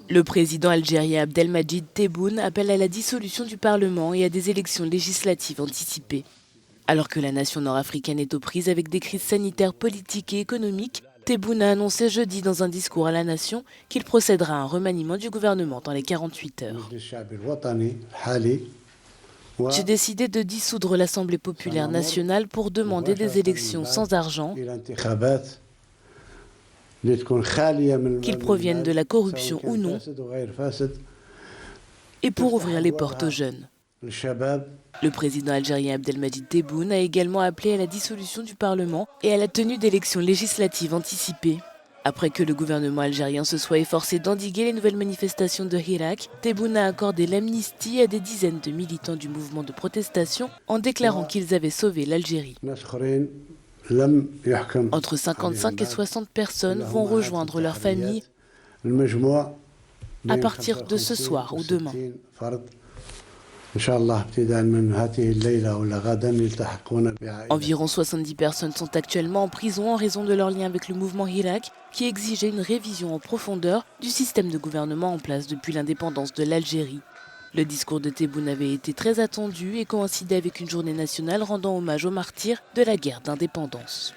Le président algérien Abdelmadjid Tebboune appelle à la dissolution du Parlement et à des élections législatives anticipées. Alors que la nation nord-africaine est aux prises avec des crises sanitaires, politiques et économiques, Tebboune a annoncé jeudi dans un discours à la nation qu'il procédera à un remaniement du gouvernement dans les 48 heures. J'ai décidé de dissoudre l'Assemblée populaire nationale pour demander des élections sans argent, qu'ils proviennent de la corruption ou non, et pour ouvrir les portes aux jeunes. Le président algérien Abdelmadjid Tebboune a également appelé à la dissolution du Parlement et à la tenue d'élections législatives anticipées. Après que le gouvernement algérien se soit efforcé d'endiguer les nouvelles manifestations de Hirak, Tebboune a accordé l'amnistie à des dizaines de militants du mouvement de protestation en déclarant qu'ils avaient sauvé l'Algérie. Entre 55 et 60 personnes vont rejoindre leur famille à partir de ce soir ou demain. Environ 70 personnes sont actuellement en prison en raison de leur lien avec le mouvement Hirak, qui exigeait une révision en profondeur du système de gouvernement en place depuis l'indépendance de l'Algérie. Le discours de Tebboune avait été très attendu et coïncidait avec une journée nationale rendant hommage aux martyrs de la guerre d'indépendance.